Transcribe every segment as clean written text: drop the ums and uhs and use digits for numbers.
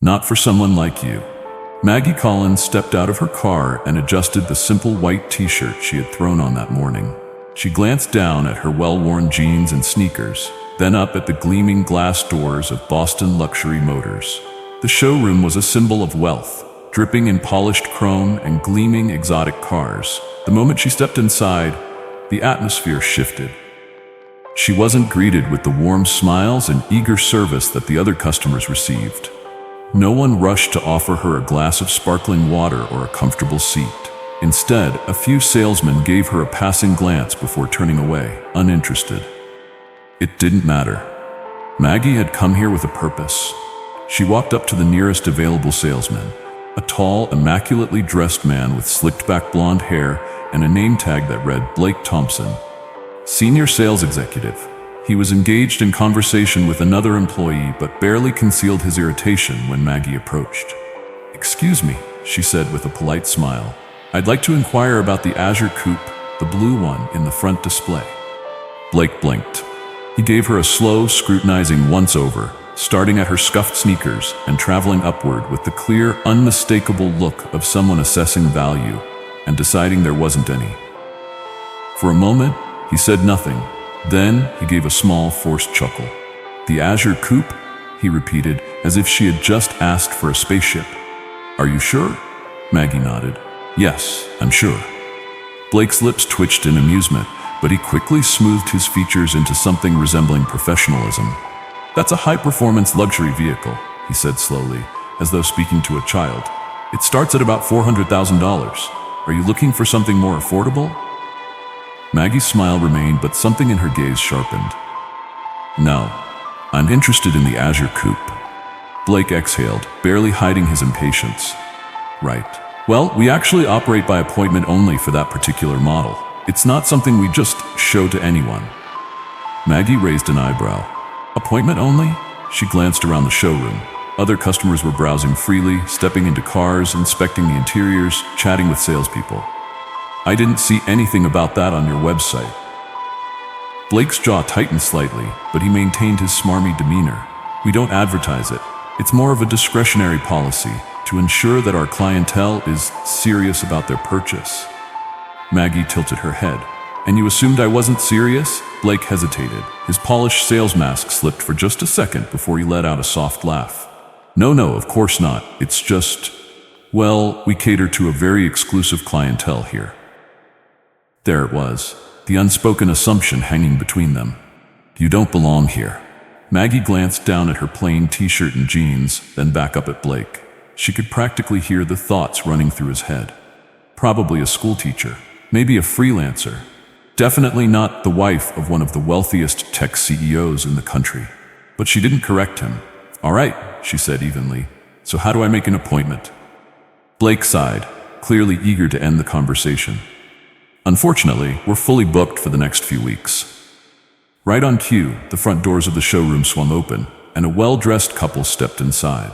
Not for someone like you. Maggie Collins stepped out of her car and adjusted the simple white t-shirt she had thrown on that morning. She glanced down at her well-worn jeans and sneakers, then up at the gleaming glass doors of Boston Luxury Motors. The showroom was a symbol of wealth, dripping in polished chrome and gleaming exotic cars. The moment she stepped inside, the atmosphere shifted. She wasn't greeted with the warm smiles and eager service that the other customers received. No one rushed to offer her a glass of sparkling water or a comfortable seat. Instead, a few salesmen gave her a passing glance before turning away, uninterested. It didn't matter. Maggie had come here with a purpose. She walked up to the nearest available salesman, a tall, immaculately dressed man with slicked-back blonde hair and a name tag that read Blake Thompson, Senior Sales Executive. He was engaged in conversation with another employee but barely concealed his irritation when Maggie approached. "Excuse me," she said with a polite smile. "I'd like to inquire about the Azure Coupe, the blue one in the front display." Blake blinked. He gave her a slow, scrutinizing once-over, starting at her scuffed sneakers and traveling upward with the clear, unmistakable look of someone assessing value and deciding there wasn't any. For a moment, he said nothing. Then he gave a small, forced chuckle. "The Azure Coupe?" he repeated, as if she had just asked for a spaceship. "Are you sure?" Maggie nodded. "Yes, I'm sure." Blake's lips twitched in amusement, but he quickly smoothed his features into something resembling professionalism. "That's a high-performance luxury vehicle," he said slowly, as though speaking to a child. "It starts at about $400,000. Are you looking for something more affordable?" Maggie's smile remained, but something in her gaze sharpened. "No, I'm interested in the Azure Coupe." Blake exhaled, barely hiding his impatience. "Right. Well, we actually operate by appointment only for that particular model. It's not something we just show to anyone." Maggie raised an eyebrow. "Appointment only?" She glanced around the showroom. Other customers were browsing freely, stepping into cars, inspecting the interiors, chatting with salespeople. "I didn't see anything about that on your website." Blake's jaw tightened slightly, but he maintained his smarmy demeanor. "We don't advertise it. It's more of a discretionary policy to ensure that our clientele is serious about their purchase." Maggie tilted her head. "And you assumed I wasn't serious?" Blake hesitated. His polished sales mask slipped for just a second before he let out a soft laugh. No, of course not. It's just, well, we cater to a very exclusive clientele here." There it was, the unspoken assumption hanging between them. "You don't belong here." Maggie glanced down at her plain t-shirt and jeans, then back up at Blake. She could practically hear the thoughts running through his head. Probably a schoolteacher, maybe a freelancer. Definitely not the wife of one of the wealthiest tech CEOs in the country. But she didn't correct him. "All right," she said evenly. "So how do I make an appointment?" Blake sighed, clearly eager to end the conversation. "Unfortunately, we're fully booked for the next few weeks." Right on cue, the front doors of the showroom swung open, and a well-dressed couple stepped inside.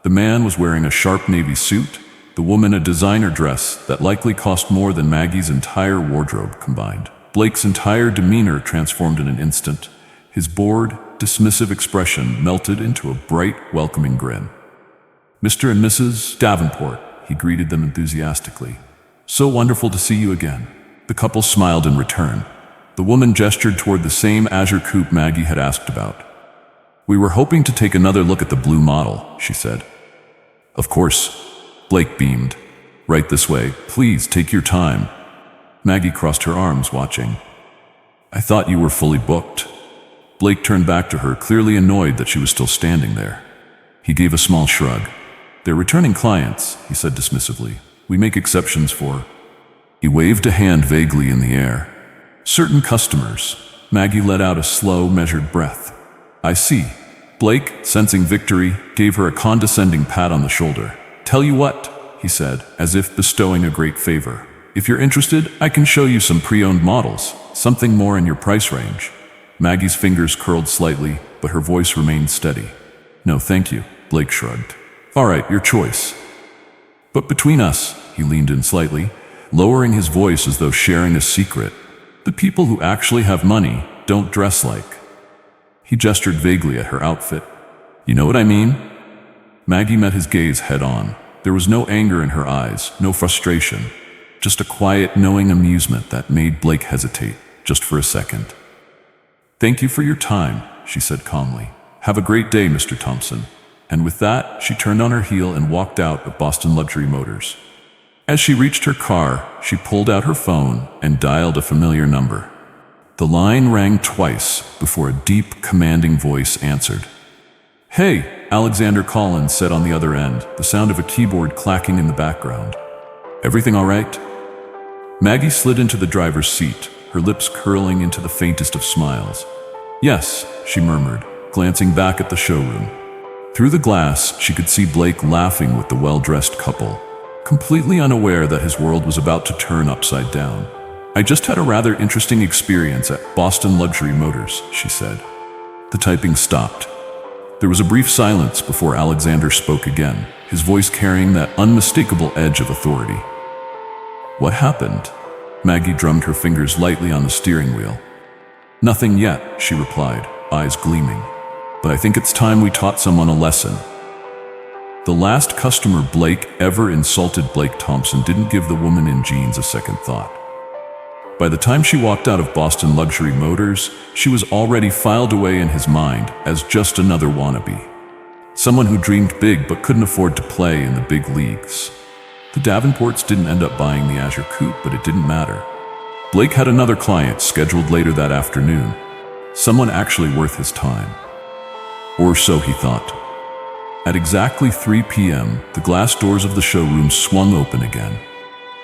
The man was wearing a sharp navy suit, the woman a designer dress that likely cost more than Maggie's entire wardrobe combined. Blake's entire demeanor transformed in an instant. His bored, dismissive expression melted into a bright, welcoming grin. "Mr. and Mrs. Davenport," he greeted them enthusiastically. "So wonderful to see you again." The couple smiled in return. The woman gestured toward the same Azure Coupe Maggie had asked about. "We were hoping to take another look at the blue model," she said. "Of course." Blake beamed. "Right this way. Please take your time." Maggie crossed her arms, watching. "I thought you were fully booked." Blake turned back to her, clearly annoyed that she was still standing there. He gave a small shrug. "They're returning clients," he said dismissively. "We make exceptions for—" He waved a hand vaguely in the air. "Certain customers." Maggie let out a slow, measured breath. "I see." Blake, sensing victory, gave her a condescending pat on the shoulder. "Tell you what," he said, as if bestowing a great favor. "If you're interested, I can show you some pre-owned models, something more in your price range." Maggie's fingers curled slightly, but her voice remained steady. "No, thank you," Blake shrugged. "All right, your choice." "But between us," he leaned in slightly, lowering his voice as though sharing a secret, "the people who actually have money don't dress like—" He gestured vaguely at her outfit. "You know what I mean?" Maggie met his gaze head on. There was no anger in her eyes, no frustration, just a quiet, knowing amusement that made Blake hesitate, just for a second. "Thank you for your time," she said calmly. "Have a great day, Mr. Thompson." And with that, she turned on her heel and walked out of Boston Luxury Motors. As she reached her car, she pulled out her phone and dialed a familiar number. The line rang twice before a deep, commanding voice answered. "Hey," Alexander Collins said on the other end, the sound of a keyboard clacking in the background. "Everything all right?" Maggie slid into the driver's seat, her lips curling into the faintest of smiles. "Yes," she murmured, glancing back at the showroom. Through the glass, she could see Blake laughing with the well-dressed couple, completely unaware that his world was about to turn upside down. "I just had a rather interesting experience at Boston Luxury Motors," she said. The typing stopped. There was a brief silence before Alexander spoke again, his voice carrying that unmistakable edge of authority. "What happened?" Maggie drummed her fingers lightly on the steering wheel. "Nothing yet," she replied, eyes gleaming. "But I think it's time we taught someone a lesson." The last customer Blake ever insulted, Blake Thompson, didn't give the woman in jeans a second thought. By the time she walked out of Boston Luxury Motors, she was already filed away in his mind as just another wannabe. Someone who dreamed big but couldn't afford to play in the big leagues. The Davenports didn't end up buying the Azure Coupe, but it didn't matter. Blake had another client scheduled later that afternoon. Someone actually worth his time. Or so he thought. At exactly 3 p.m., the glass doors of the showroom swung open again.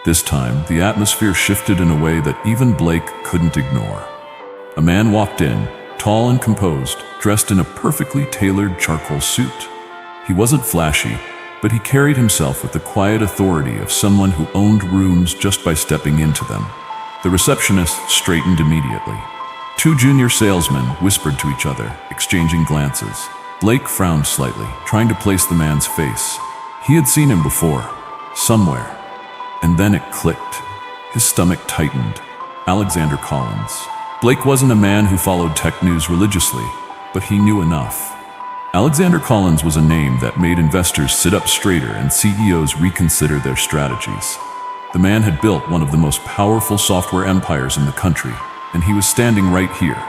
This time, the atmosphere shifted in a way that even Blake couldn't ignore. A man walked in, tall and composed, dressed in a perfectly tailored charcoal suit. He wasn't flashy, but he carried himself with the quiet authority of someone who owned rooms just by stepping into them. The receptionist straightened immediately. Two junior salesmen whispered to each other, exchanging glances. Blake frowned slightly, trying to place the man's face. He had seen him before, somewhere. And then it clicked. His stomach tightened. Alexander Collins. Blake wasn't a man who followed tech news religiously, but he knew enough. Alexander Collins was a name that made investors sit up straighter and CEOs reconsider their strategies. The man had built one of the most powerful software empires in the country, and he was standing right here.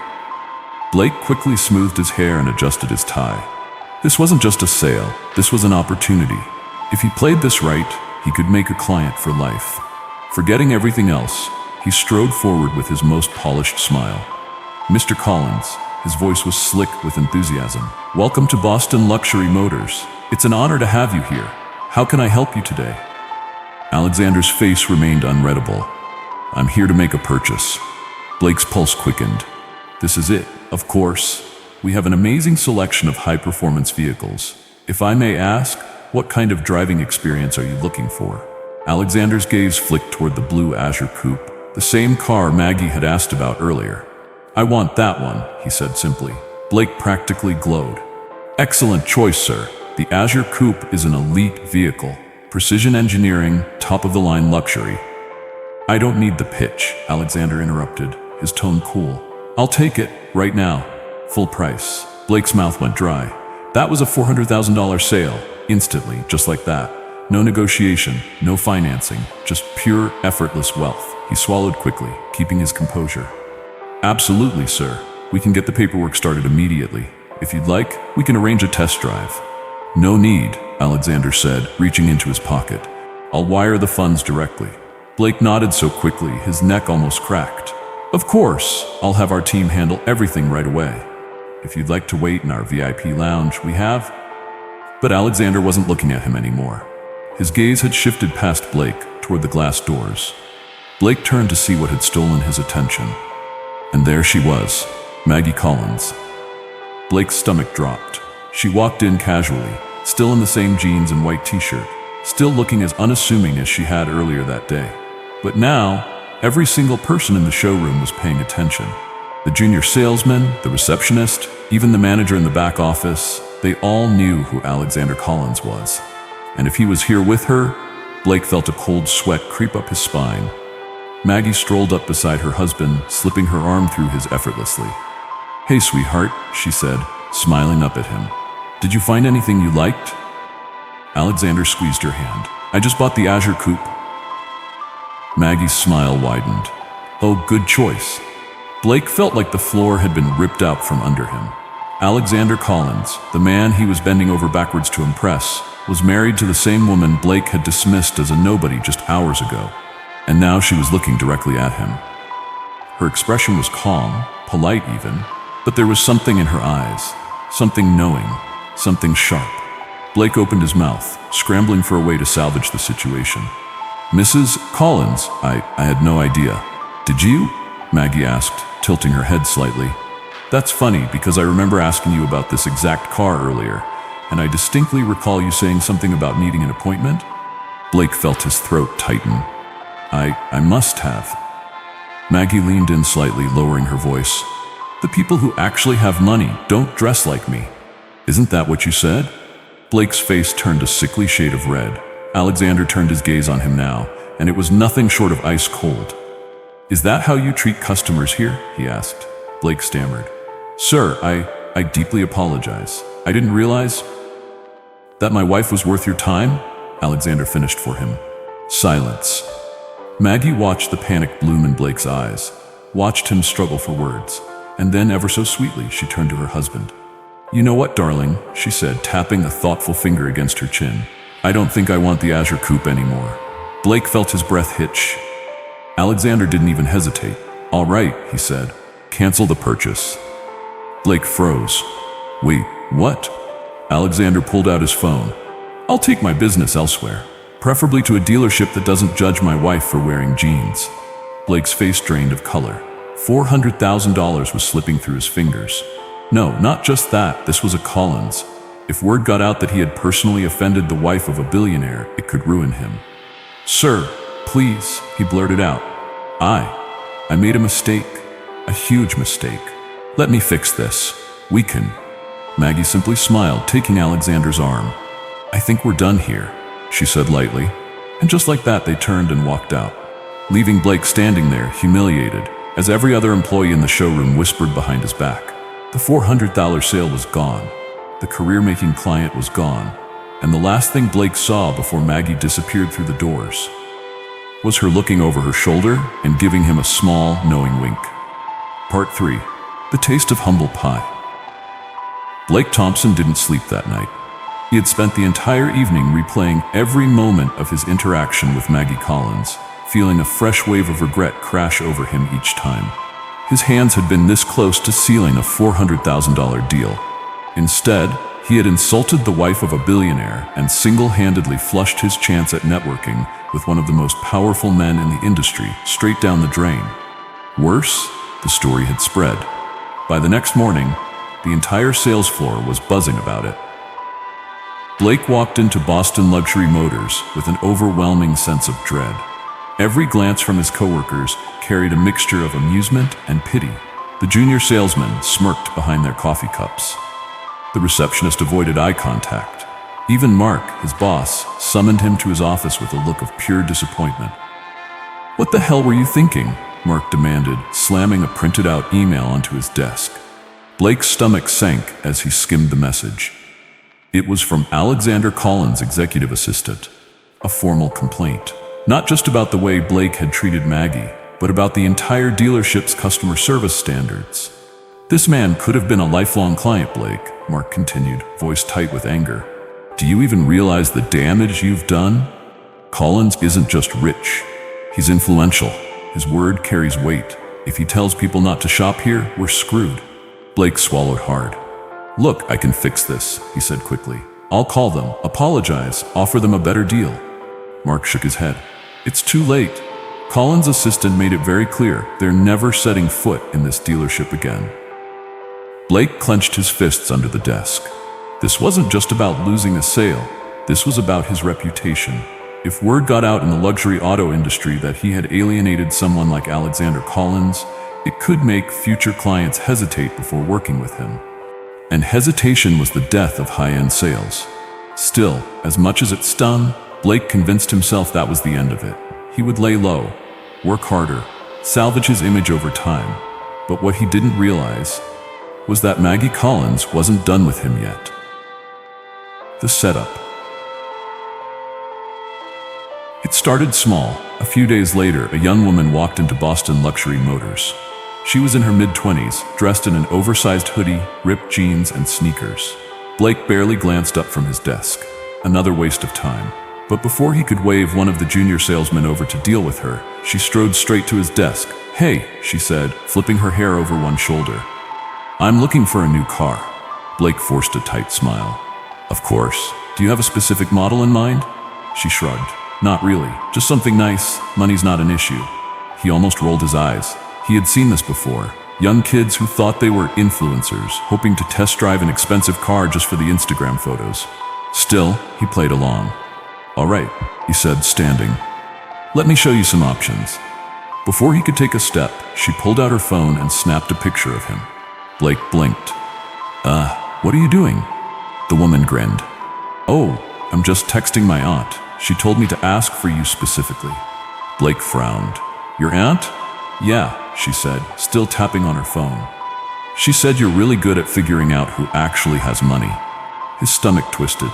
Blake quickly smoothed his hair and adjusted his tie. This wasn't just a sale, this was an opportunity. If he played this right, he could make a client for life. Forgetting everything else, he strode forward with his most polished smile. "Mr. Collins," his voice was slick with enthusiasm. "Welcome to Boston Luxury Motors. It's an honor to have you here. How can I help you today?" Alexander's face remained unreadable. "I'm here to make a purchase." Blake's pulse quickened. "This is it, of course. We have an amazing selection of high-performance vehicles. If I may ask, what kind of driving experience are you looking for?" Alexander's gaze flicked toward the blue Azure Coupe, the same car Maggie had asked about earlier. "I want that one," he said simply. Blake practically glowed. "Excellent choice, sir. The Azure Coupe is an elite vehicle. Precision engineering, top-of-the-line luxury." "I don't need the pitch," Alexander interrupted, his tone cool. "I'll take it, right now. Full price." Blake's mouth went dry. That was a $400,000 sale, instantly, just like that. No negotiation, no financing, just pure, effortless wealth. He swallowed quickly, keeping his composure. "Absolutely, sir. We can get the paperwork started immediately. If you'd like, we can arrange a test drive." "No need," Alexander said, reaching into his pocket. "I'll wire the funds directly." Blake nodded so quickly, his neck almost cracked. "Of course, I'll have our team handle everything right away. If you'd like to wait in our VIP lounge, we have..." But Alexander wasn't looking at him anymore. His gaze had shifted past Blake toward the glass doors. Blake turned to see what had stolen his attention. And there she was, Maggie Collins. Blake's stomach dropped. She walked in casually, still in the same jeans and white t-shirt, still looking as unassuming as she had earlier that day. But now, every single person in the showroom was paying attention. The junior salesman, the receptionist, even the manager in the back office, they all knew who Alexander Collins was. And if he was here with her, Blake felt a cold sweat creep up his spine. Maggie strolled up beside her husband, slipping her arm through his effortlessly. "Hey, sweetheart," she said, smiling up at him. "Did you find anything you liked?" Alexander squeezed her hand. I just bought the Azure Coupe. Maggie's smile widened. Oh, good choice. Blake felt like the floor had been ripped out from under him. Alexander Collins, the man he was bending over backwards to impress, was married to the same woman Blake had dismissed as a nobody just hours ago. And now she was looking directly at him. Her expression was calm, polite even, but there was something in her eyes, something knowing, something sharp. Blake opened his mouth, scrambling for a way to salvage the situation. Mrs. Collins, I had no idea. Did you? Maggie asked, tilting her head slightly. That's funny because I remember asking you about this exact car earlier, and I distinctly recall you saying something about needing an appointment. Blake felt his throat tighten. I must have. Maggie leaned in slightly, lowering her voice. The people who actually have money don't dress like me. Isn't that what you said? Blake's face turned a sickly shade of red. Alexander turned his gaze on him now, and it was nothing short of ice cold. Is that how you treat customers here? He asked. Blake stammered. Sir, I deeply apologize. I didn't realize that my wife was worth your time, Alexander finished for him. Silence. Maggie watched the panic bloom in Blake's eyes, watched him struggle for words, and then ever so sweetly she turned to her husband. You know what, darling, she said, tapping a thoughtful finger against her chin. I don't think I want the Azure Coupe anymore. Blake felt his breath hitch. Alexander didn't even hesitate. All right, he said. Cancel the purchase. Blake froze. Wait, what? Alexander pulled out his phone. I'll take my business elsewhere, preferably to a dealership that doesn't judge my wife for wearing jeans. Blake's face drained of color. $400,000 was slipping through his fingers. No, not just that, this was a Collins. If word got out that he had personally offended the wife of a billionaire, it could ruin him. Sir, please, he blurted out. I made a mistake, a huge mistake. Let me fix this. We can. Maggie simply smiled, taking Alexander's arm. I think we're done here, she said lightly. And just like that, they turned and walked out, leaving Blake standing there, humiliated, as every other employee in the showroom whispered behind his back. The $400 sale was gone. The career-making client was gone. And the last thing Blake saw before Maggie disappeared through the doors was her looking over her shoulder and giving him a small, knowing wink. Part 3. The Taste of Humble Pie. Blake Thompson didn't sleep that night. He had spent the entire evening replaying every moment of his interaction with Maggie Collins, feeling a fresh wave of regret crash over him each time. His hands had been this close to sealing a $400,000 deal. Instead, he had insulted the wife of a billionaire and single-handedly flushed his chance at networking with one of the most powerful men in the industry straight down the drain. Worse, the story had spread. By the next morning, the entire sales floor was buzzing about it. Blake walked into Boston Luxury Motors with an overwhelming sense of dread. Every glance from his coworkers carried a mixture of amusement and pity. The junior salesmen smirked behind their coffee cups. The receptionist avoided eye contact. Even Mark, his boss, summoned him to his office with a look of pure disappointment. What the hell were you thinking? Mark demanded, slamming a printed-out email onto his desk. Blake's stomach sank as he skimmed the message. It was from Alexander Collins' executive assistant. A formal complaint. Not just about the way Blake had treated Maggie, but about the entire dealership's customer service standards. This man could have been a lifelong client, Blake, Mark continued, voice tight with anger. Do you even realize the damage you've done? Collins isn't just rich. He's influential. His word carries weight. If he tells people not to shop here, we're screwed. Blake swallowed hard. Look, I can fix this, he said quickly. I'll call them, apologize, offer them a better deal. Mark shook his head. It's too late. Collins' assistant made it very clear they're never setting foot in this dealership again. Blake clenched his fists under the desk. This wasn't just about losing a sale. This was about his reputation. If word got out in the luxury auto industry that he had alienated someone like Alexander Collins, it could make future clients hesitate before working with him. And hesitation was the death of high-end sales. Still, as much as it stung, Blake convinced himself that was the end of it. He would lay low, work harder, salvage his image over time. But what he didn't realize was that Maggie Collins wasn't done with him yet. The setup. It started small. A few days later, a young woman walked into Boston Luxury Motors. She was in her mid-20s, dressed in an oversized hoodie, ripped jeans, and sneakers. Blake barely glanced up from his desk. Another waste of time. But before he could wave one of the junior salesmen over to deal with her, she strode straight to his desk. "Hey," she said, flipping her hair over one shoulder. "I'm looking for a new car." Blake forced a tight smile. "Of course. Do you have a specific model in mind?" She shrugged. "Not really. Just something nice. Money's not an issue." He almost rolled his eyes. He had seen this before. Young kids who thought they were influencers, hoping to test drive an expensive car just for the Instagram photos. Still, he played along. "All right," he said, standing. "Let me show you some options." Before he could take a step, she pulled out her phone and snapped a picture of him. Blake blinked. What are you doing?" The woman grinned. "Oh, I'm just texting my aunt. She told me to ask for you specifically." Blake frowned. "Your aunt?" "Yeah," she said, still tapping on her phone. "She said you're really good at figuring out who actually has money." His stomach twisted.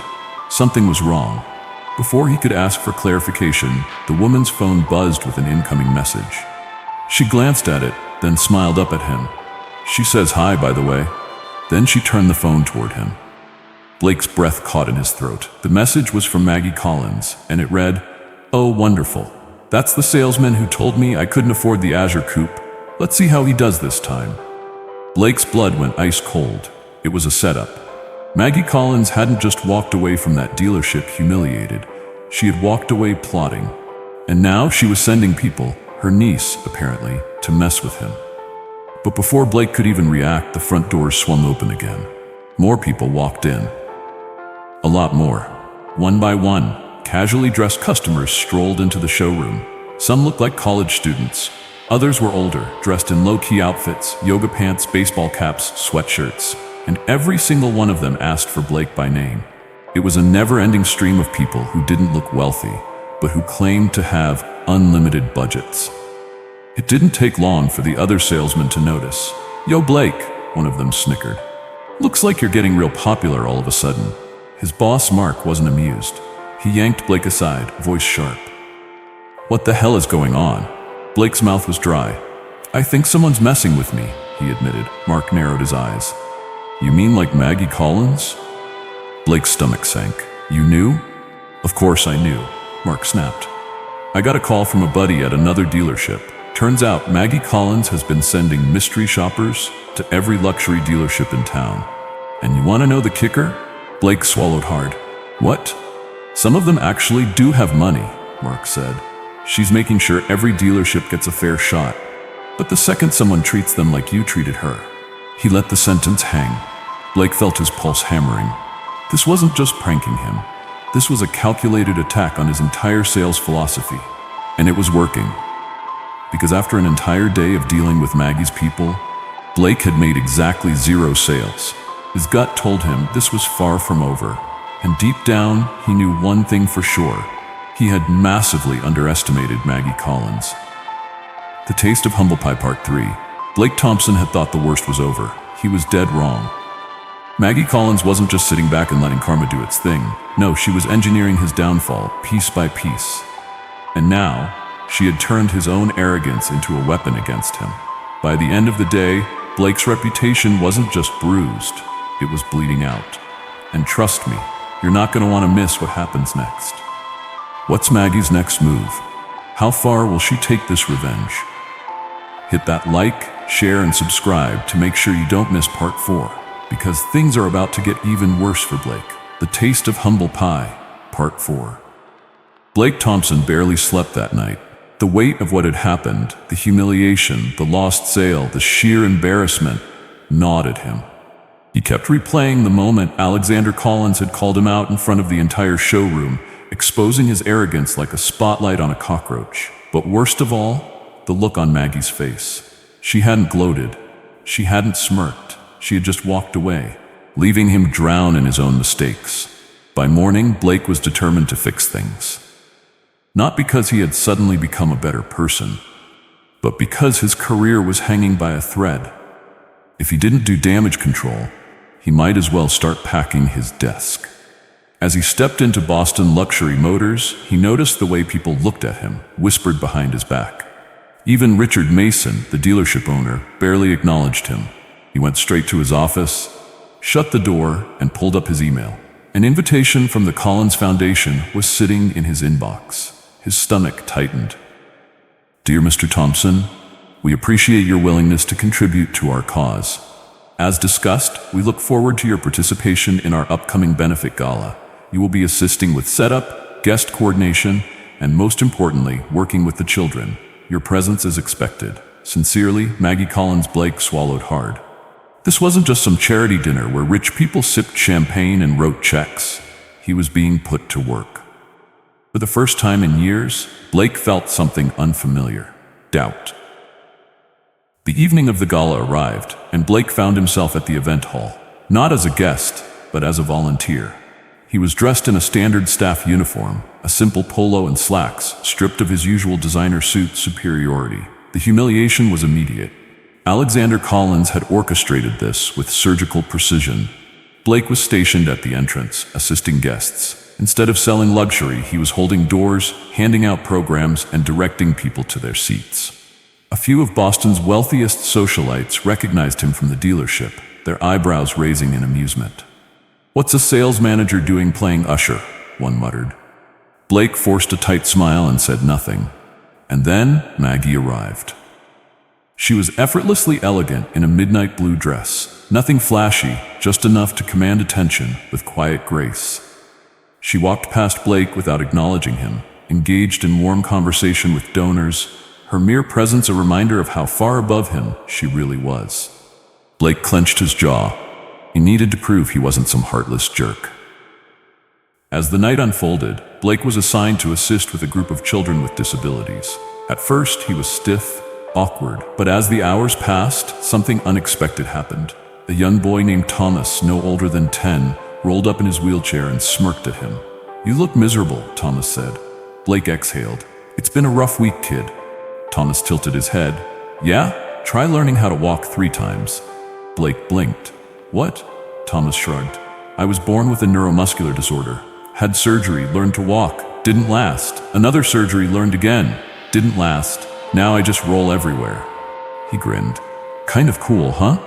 Something was wrong. Before he could ask for clarification, the woman's phone buzzed with an incoming message. She glanced at it, then smiled up at him. "She says hi, by the way." Then she turned the phone toward him. Blake's breath caught in his throat. The message was from Maggie Collins, and it read, "Oh, wonderful. That's the salesman who told me I couldn't afford the Azure coupe. Let's see how he does this time." Blake's blood went ice cold. It was a setup. Maggie Collins hadn't just walked away from that dealership humiliated. She had walked away plotting. And now she was sending people, her niece apparently, to mess with him. But before Blake could even react, the front doors swung open again. More people walked in. A lot more. One by one, casually dressed customers strolled into the showroom. Some looked like college students. Others were older, dressed in low-key outfits, yoga pants, baseball caps, sweatshirts. And every single one of them asked for Blake by name. It was a never-ending stream of people who didn't look wealthy, but who claimed to have unlimited budgets. It didn't take long for the other salesmen to notice. "Yo, Blake," one of them snickered. "Looks like you're getting real popular all of a sudden." His boss, Mark, wasn't amused. He yanked Blake aside, voice sharp. "What the hell is going on?" Blake's mouth was dry. "I think someone's messing with me," he admitted. Mark narrowed his eyes. "You mean like Maggie Collins?" Blake's stomach sank. "You knew?" "Of course I knew," Mark snapped. "I got a call from a buddy at another dealership. Turns out Maggie Collins has been sending mystery shoppers to every luxury dealership in town. And you want to know the kicker?" Blake swallowed hard. "What?" "Some of them actually do have money," Mark said. "She's making sure every dealership gets a fair shot. But the second someone treats them like you treated her." He let the sentence hang. Blake felt his pulse hammering. This wasn't just pranking him. This was a calculated attack on his entire sales philosophy. And it was working. Because after an entire day of dealing with Maggie's people, Blake had made exactly 0 sales. His gut told him this was far from over. And deep down, he knew one thing for sure. He had massively underestimated Maggie Collins. The Taste of Humble Pie Part 3. Blake Thompson had thought the worst was over. He was dead wrong. Maggie Collins wasn't just sitting back and letting karma do its thing. No, she was engineering his downfall, piece by piece. And now, she had turned his own arrogance into a weapon against him. By the end of the day, Blake's reputation wasn't just bruised, it was bleeding out. And trust me, you're not going to want to miss what happens next. What's Maggie's next move? How far will she take this revenge? Hit that like, share, and subscribe to make sure you don't miss Part 4, because things are about to get even worse for Blake. The Taste of Humble Pie, Part 4. Blake Thompson barely slept that night. The weight of what had happened, the humiliation, the lost sale, the sheer embarrassment, gnawed at him. He kept replaying the moment Alexander Collins had called him out in front of the entire showroom, exposing his arrogance like a spotlight on a cockroach. But worst of all, the look on Maggie's face. She hadn't gloated. She hadn't smirked. She had just walked away, leaving him drown in his own mistakes. By morning, Blake was determined to fix things. Not because he had suddenly become a better person, but because his career was hanging by a thread. If he didn't do damage control, he might as well start packing his desk. As he stepped into Boston Luxury Motors, he noticed the way people looked at him, whispered behind his back. Even Richard Mason, the dealership owner, barely acknowledged him. He went straight to his office, shut the door, and pulled up his email. An invitation from the Collins Foundation was sitting in his inbox. His stomach tightened. Dear Mr. Thompson, we appreciate your willingness to contribute to our cause. As discussed, we look forward to your participation in our upcoming benefit gala. You will be assisting with setup, guest coordination, and most importantly, working with the children. Your presence is expected. Sincerely, Maggie Collins. Blake swallowed hard. This wasn't just some charity dinner where rich people sipped champagne and wrote checks. He was being put to work. For the first time in years, Blake felt something unfamiliar: doubt. The evening of the gala arrived, and Blake found himself at the event hall, not as a guest, but as a volunteer. He was dressed in a standard staff uniform, a simple polo and slacks, stripped of his usual designer suit superiority. The humiliation was immediate. Alexander Collins had orchestrated this with surgical precision. Blake was stationed at the entrance, assisting guests. Instead of selling luxury, he was holding doors, handing out programs, and directing people to their seats. A few of Boston's wealthiest socialites recognized him from the dealership, their eyebrows raising in amusement. "What's a sales manager doing playing usher?" one muttered. Blake forced a tight smile and said nothing. And then Maggie arrived. She was effortlessly elegant in a midnight blue dress, nothing flashy, just enough to command attention with quiet grace. She walked past Blake without acknowledging him, engaged in warm conversation with donors, her mere presence a reminder of how far above him she really was. Blake clenched his jaw. He needed to prove he wasn't some heartless jerk. As the night unfolded, Blake was assigned to assist with a group of children with disabilities. At first, he was stiff, awkward, but as the hours passed, something unexpected happened. A young boy named Thomas, no older than 10, rolled up in his wheelchair and smirked at him. "You look miserable," Thomas said. Blake exhaled. "It's been a rough week, kid." Thomas tilted his head. "Yeah? Try learning how to walk 3 times. Blake blinked. "What?" Thomas shrugged. "I was born with a neuromuscular disorder. Had surgery, learned to walk. Didn't last. Another surgery, learned again. Didn't last. Now I just roll everywhere." He grinned. "Kind of cool, huh?"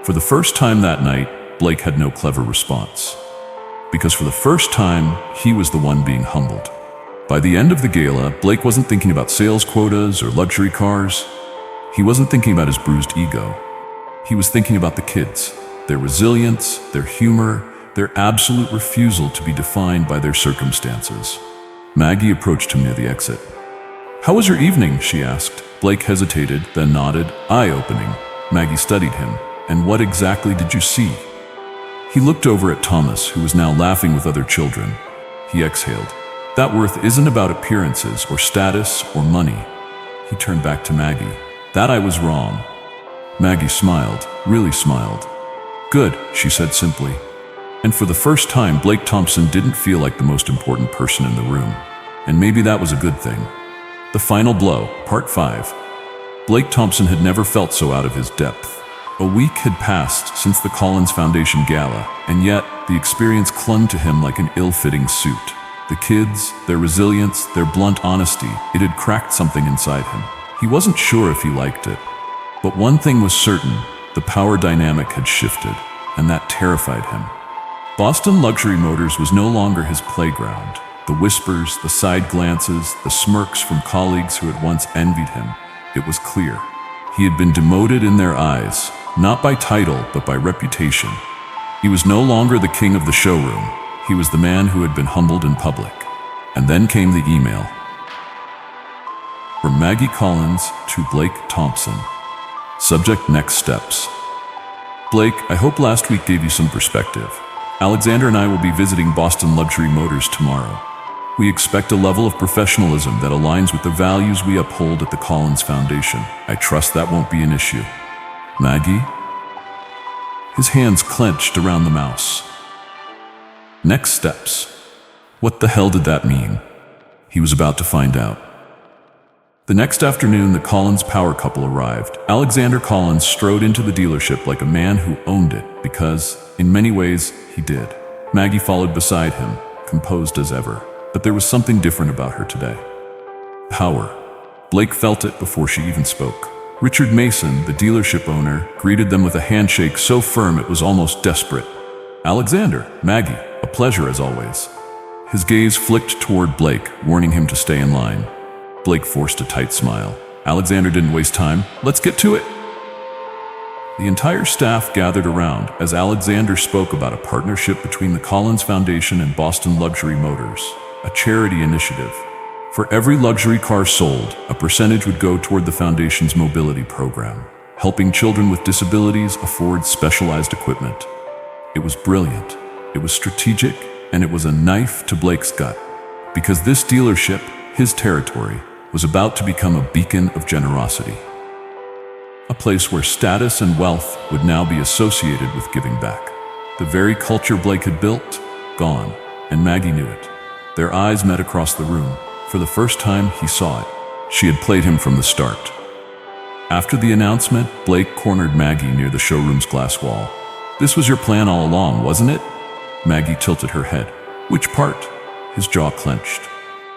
For the first time that night, Blake had no clever response. Because for the first time, he was the one being humbled. By the end of the gala, Blake wasn't thinking about sales quotas or luxury cars. He wasn't thinking about his bruised ego. He was thinking about the kids, their resilience, their humor, their absolute refusal to be defined by their circumstances. Maggie approached him near the exit. "How was your evening?" she asked. Blake hesitated, then nodded. "Eye-opening." Maggie studied him. "And what exactly did you see?" He looked over at Thomas, who was now laughing with other children. He exhaled. "That worth isn't about appearances or status or money." He turned back to Maggie. "That I was wrong." Maggie smiled, really smiled. "Good," she said simply. And for the first time, Blake Thompson didn't feel like the most important person in the room. And maybe that was a good thing. The Final Blow, Part 5. Blake Thompson had never felt so out of his depth. A week had passed since the Collins Foundation Gala, and yet the experience clung to him like an ill-fitting suit. The kids, their resilience, their blunt honesty, it had cracked something inside him. He wasn't sure if he liked it. But one thing was certain, the power dynamic had shifted, and that terrified him. Boston Luxury Motors was no longer his playground. The whispers, the side glances, the smirks from colleagues who had once envied him, it was clear. He had been demoted in their eyes, not by title, but by reputation. He was no longer the king of the showroom. He was the man who had been humbled in public. And then came the email. From Maggie Collins to Blake Thompson. Subject: next steps. Blake, I hope last week gave you some perspective. Alexander and I will be visiting Boston Luxury Motors tomorrow. We expect a level of professionalism that aligns with the values we uphold at the Collins Foundation. I trust that won't be an issue. Maggie? His hands clenched around the mouse. Next steps. What the hell did that mean? He was about to find out. The next afternoon, the Collins power couple arrived. Alexander Collins strode into the dealership like a man who owned it, because, in many ways, he did. Maggie followed beside him, composed as ever. But there was something different about her today. Power. Blake felt it before she even spoke. Richard Mason, the dealership owner, greeted them with a handshake so firm it was almost desperate. "Alexander, Maggie, a pleasure as always." His gaze flicked toward Blake, warning him to stay in line. Blake forced a tight smile. Alexander didn't waste time. "Let's get to it." The entire staff gathered around as Alexander spoke about a partnership between the Collins Foundation and Boston Luxury Motors, a charity initiative. For every luxury car sold, a percentage would go toward the foundation's mobility program, helping children with disabilities afford specialized equipment. It was brilliant, it was strategic, and it was a knife to Blake's gut. Because this dealership, his territory, was about to become a beacon of generosity. A place where status and wealth would now be associated with giving back. The very culture Blake had built, gone, and Maggie knew it. Their eyes met across the room. For the first time, he saw it. She had played him from the start. After the announcement, Blake cornered Maggie near the showroom's glass wall. "This was your plan all along, wasn't it?" Maggie tilted her head. "Which part?" His jaw clenched.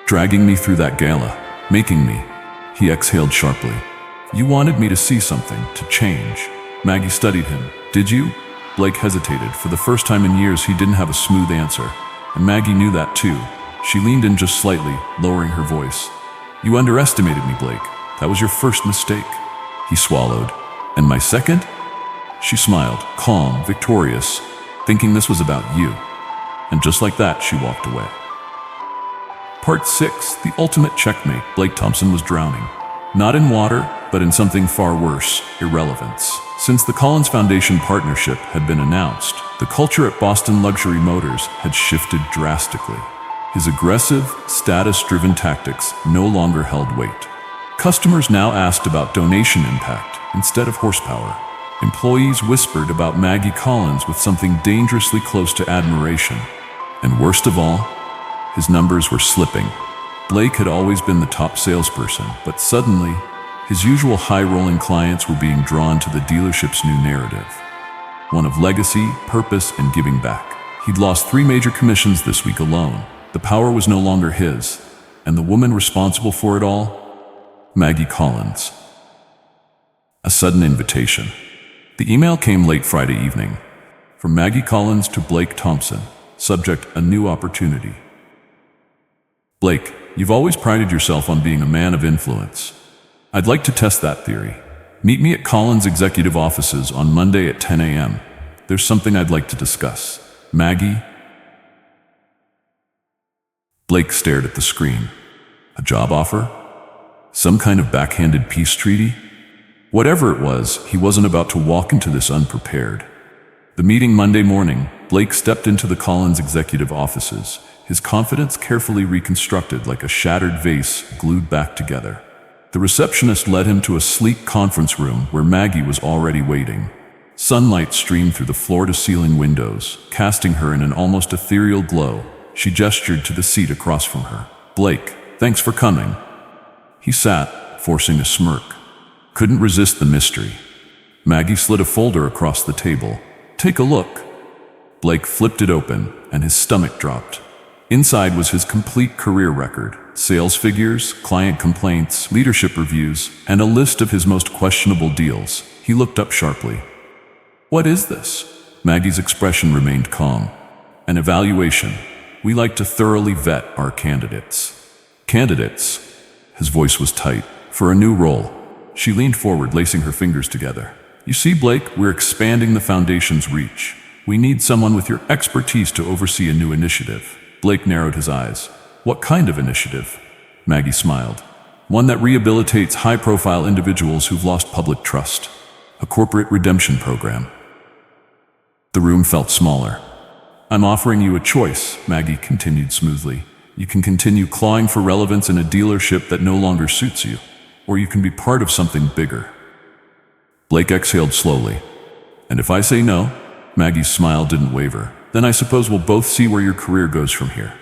"Dragging me through that gala, making me." He exhaled sharply. "You wanted me to see something, to change." Maggie studied him. "Did you?" Blake hesitated. For the first time in years, he didn't have a smooth answer. And Maggie knew that too. She leaned in just slightly, lowering her voice. "You underestimated me, Blake. That was your first mistake." He swallowed. "And my second?" She smiled, calm, victorious, thinking this was about you. And just like that, she walked away. Part 6, the ultimate checkmate. Blake Thompson was drowning. Not in water, but in something far worse, irrelevance. Since the Collins Foundation partnership had been announced, the culture at Boston Luxury Motors had shifted drastically. His aggressive, status-driven tactics no longer held weight. Customers now asked about donation impact instead of horsepower. Employees whispered about Maggie Collins with something dangerously close to admiration. And worst of all, his numbers were slipping. Blake had always been the top salesperson, but suddenly, his usual high-rolling clients were being drawn to the dealership's new narrative. One of legacy, purpose, and giving back. He'd lost 3 major commissions this week alone. The power was no longer his, and the woman responsible for it all? Maggie Collins. A sudden invitation. The email came late Friday evening. From Maggie Collins to Blake Thompson. Subject: a new opportunity. Blake, you've always prided yourself on being a man of influence. I'd like to test that theory. Meet me at Collins' executive offices on Monday at 10 a.m. There's something I'd like to discuss. Maggie. Blake stared at the screen. A job offer? Some kind of backhanded peace treaty? Whatever it was, he wasn't about to walk into this unprepared. The meeting Monday morning, Blake stepped into the Collins executive offices, his confidence carefully reconstructed like a shattered vase glued back together. The receptionist led him to a sleek conference room where Maggie was already waiting. Sunlight streamed through the floor-to-ceiling windows, casting her in an almost ethereal glow. She gestured to the seat across from her. "Blake, thanks for coming." He sat, forcing a smirk. Couldn't resist the mystery. Maggie slid a folder across the table. "Take a look." Blake flipped it open, and his stomach dropped. Inside was his complete career record, sales figures, client complaints, leadership reviews, and a list of his most questionable deals. He looked up sharply. "What is this?" Maggie's expression remained calm. "An evaluation. We like to thoroughly vet our candidates." "Candidates?" His voice was tight. "For a new role." She leaned forward, lacing her fingers together. "You see, Blake, we're expanding the foundation's reach. We need someone with your expertise to oversee a new initiative." Blake narrowed his eyes. "What kind of initiative?" Maggie smiled. "One that rehabilitates high-profile individuals who've lost public trust. A corporate redemption program." The room felt smaller. "I'm offering you a choice," Maggie continued smoothly. "You can continue clawing for relevance in a dealership that no longer suits you, or you can be part of something bigger." Blake exhaled slowly. "And if I say no?" Maggie's smile didn't waver. "Then I suppose we'll both see where your career goes from here."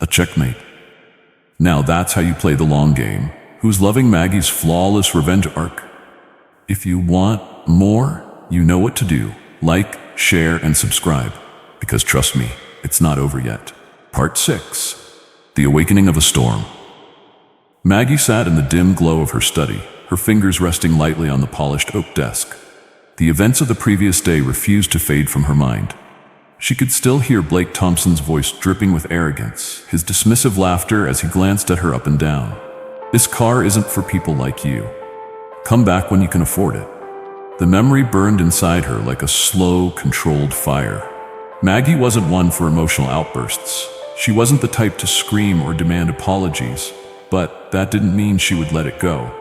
A checkmate. Now that's how you play the long game. Who's loving Maggie's flawless revenge arc? If you want more, you know what to do. Like, share, and subscribe. Because trust me, it's not over yet. Part 6. The Awakening of a Storm. Maggie sat in the dim glow of her study, her fingers resting lightly on the polished oak desk. The events of the previous day refused to fade from her mind. She could still hear Blake Thompson's voice dripping with arrogance, his dismissive laughter as he glanced at her up and down. This car isn't for people like you. Come back when you can afford it. The memory burned inside her like a slow, controlled fire. Maggie wasn't one for emotional outbursts. She wasn't the type to scream or demand apologies, but that didn't mean she would let it go.